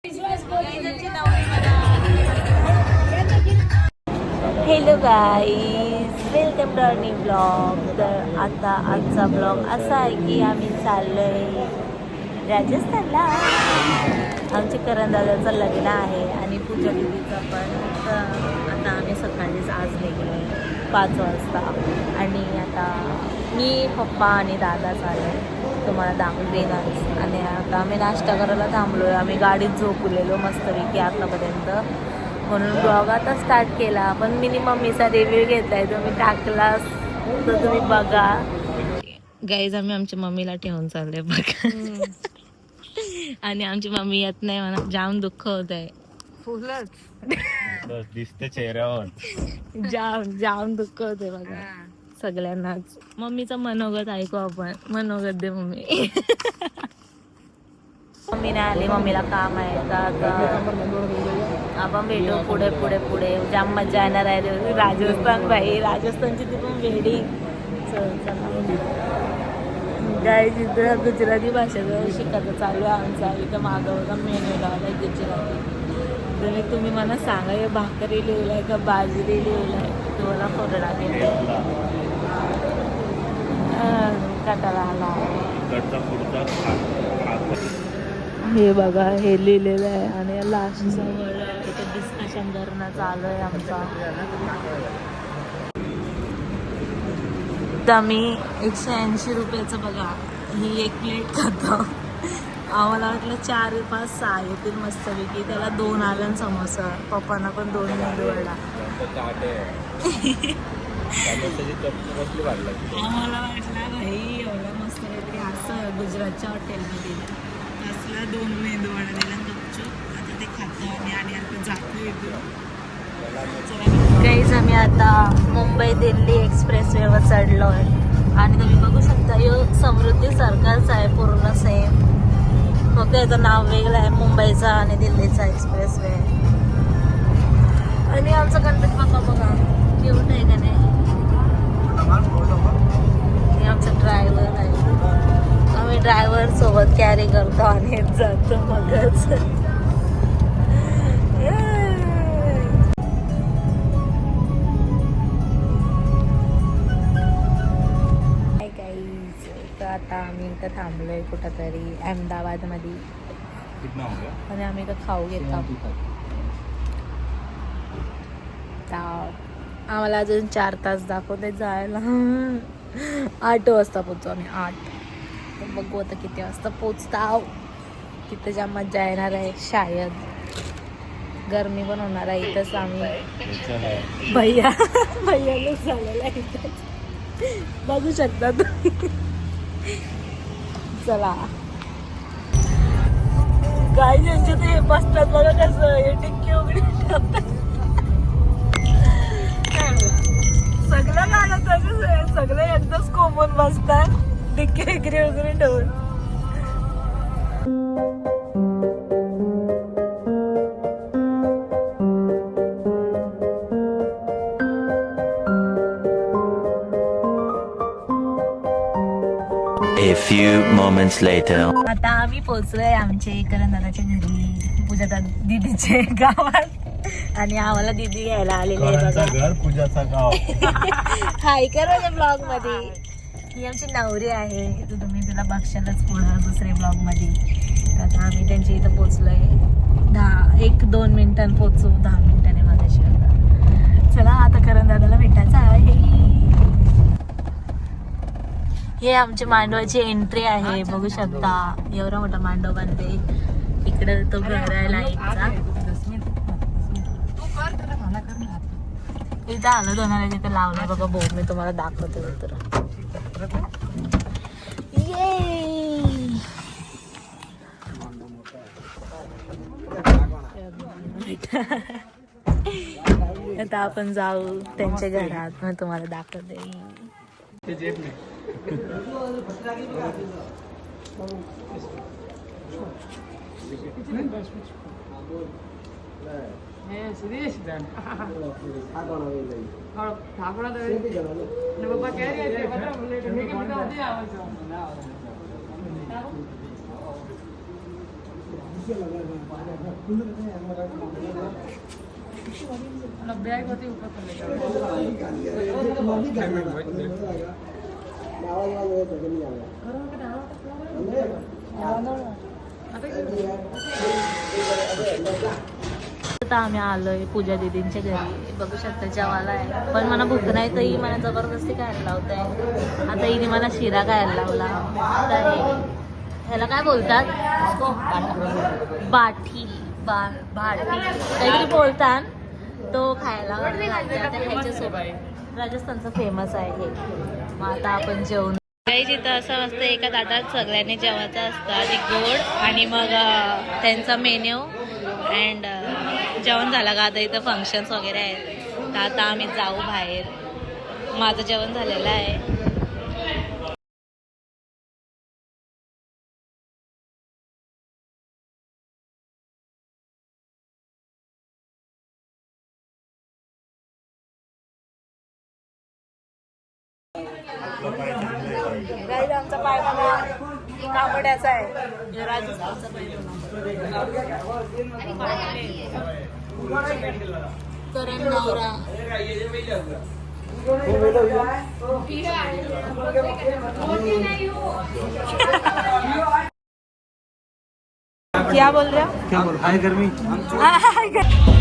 Hello guys, welcome to our new blog. तर आता आजचा ब्लॉग असा आहे की आम्ही चाललो आहे राजस्थानला. आमचे करण दादाचं लग्न आहे आणि पूजा दिदीचं पण. तर आता आम्ही सकाळीच आज निघलो 5 वाजता आणि आता मी पप्पा आणि दादा चाललो आहे. तुम्हाला दाखवून देणारच. आणि आता आम्ही नाश्ता करायला थांबलो आहे. आम्ही गाडीत झोपलेलो मस्तपैकी आतापर्यंत, म्हणून ब्लॉग आता स्टार्ट केला. पण मी मम्मीचा रिव्ह्यू घेतला आहे, तुम्ही टाकला तर तुम्ही बघा. गाईज आम्ही आमच्या मम्मीला ठेवून चाललोय बघा. आणि आमची मम्मी येत नाही म्हणा, जाम दुःख होत आहे. फुलच दिसते चेहऱ्यावर. जाम जाम दुःख होते बघा सगळ्यांनाच. मम्मीचं मनोगत ऐकू आपण. मनोगत दे मम्मी. मम्मी नाही आली, मम्मीला काम आहे. तर आपण भेटू पुढे पुढे पुढे. जाम मजा येणार आहे. राजस्थान भाई, राजस्थानची ती पण वेडी. काय तिथं गुजराती भाषेचं शिकायचं चालू आहे आमचा. इथं मागवला मेनू लावला गुजराती. तर तुम्ही मला सांगा, हे भाकरी लिहिलंय का बाजरी लिहिलंय? तुम्हाला फोटो टाकेल. कटाला आला. हे बघा, हे लिहिलेलं आहे आणि लास्ट समोर इथे डिस्कशन करणं चालू आहे आमचा. तर आम्ही 180 रुपयाचं बघा ही एक प्लेट खातो. आम्हाला वाटलं 4, 5, 6 येतील मस्तपैकी. त्याला 2 आलं समोसा. पप्पांना पण 2 मेंदू वडा. आम्हाला वाटलं भाई एवढं मस्त काहीतरी असं गुजरातच्या हॉटेलमध्ये असला 2 मेंदू वडा दिला गपचूप. आता ते खातो आणि आता जातो इथून. गाईज आम्ही आता मुंबई दिल्ली एक्सप्रेसवेवर चढलो आहे. आणि तुम्ही बघू शकता यो समृद्धी सर्कलच आहे पूर्ण सेम. फक्त याचं नाव वेगळं आहे, मुंबईचा आणि दिल्लीचा एक्सप्रेसवे. आणि आमचा गणपती बाप्पा बघा क्यूट आहे का नाही. हे आमचा ड्रायव्हर आहे. आम्ही ड्रायव्हर सोबत कॅरी करतो आणि जातो मगच. आता आम्ही इथं थांबलोय कुठंतरी अहमदाबादमध्ये. आणि आम्ही इथं खाऊ घेतो. आम्हाला अजून 4 तास दाखवते जायला. 8 वाजता पोचतो आम्ही. 8 बघू आता किती वाजता पोचता. तिथं ज्या मजा येणार आहे शायद. गरमी पण होणार आहे इथंच. आम्ही भैयाला झालेला आहे इथंच बघू शकता तुम्ही. चला काय ज्यांचे ते बसतात बघा कसं हे टिक्की वगैरे ठेवतात. सगळं गाणं तसंच आहे. सगळे एकदाच कोंबून बसतात टिक्की वगैरे ठेवून. A few moments later. आता आम्ही पोहोचलोय आमच्या करण दादाच्या घरी, पूजा दीदीच्या गावात. आणि आम्हाला दीदी घ्यायला आलेली आहे बघा. घर पूजाचा गाव. हाय कर माझ्या ब्लॉग मध्ये. ही आमची नवरी आहे. तर तुम्ही तिला बघशालच पुढे दुसऱ्या ब्लॉग मध्ये. तर आता आम्ही त्यांच्या इथं पोहोचलोय. 1-2 मिनिटांनी पोहोचू. 10 मिनिटांनी माझ्याशी. चला आता करण दादाला भेटायचं आहे. हे आमच्या मांडवाची एंट्री आहे. बघू शकता एवढा मोठा मांडव बांधते. इकडे तो घर आहे लाईटचा. इथं आलं दोनाला जिथे लावलंय बघा बोर्ड. मी तुम्हाला दाखवते तर. आता आपण जाऊ त्यांच्या घरात. मी तुम्हाला दाखवते. आता आम्ही आलोय पूजा दीदींच्या घरी. बघू शकता जेवायला आहे, पण मला भूक नाही तर ही मला जबरदस्ती खायला लावत आहे. आता हिने मला शिरा खायला लावला. आता ह्याला काय बोलतात? बाठी भाटी काहीतरी बोलतात. तो खायला ह्याच्यासोबत राजस्थानचं फेमस आहे हे. मग आता आपण जेवण काही जिथं असं असतं एका ताटात सगळ्यांनी जेवायचं असतं. आधी गोड आणि मग त्यांचा मेन्यू अँड जेवण झालं का आता इथं फंक्शन्स वगैरे आहेत. तर आता आम्ही जाऊ बाहेर. माझं जेवण झालेलं आहे. आमचा पाय बघा तांबड्याचा आहे. राजस्थानचा करण नवरा. क्या बोल रहे हो? क्या बोल? हाय गर्मी. हाय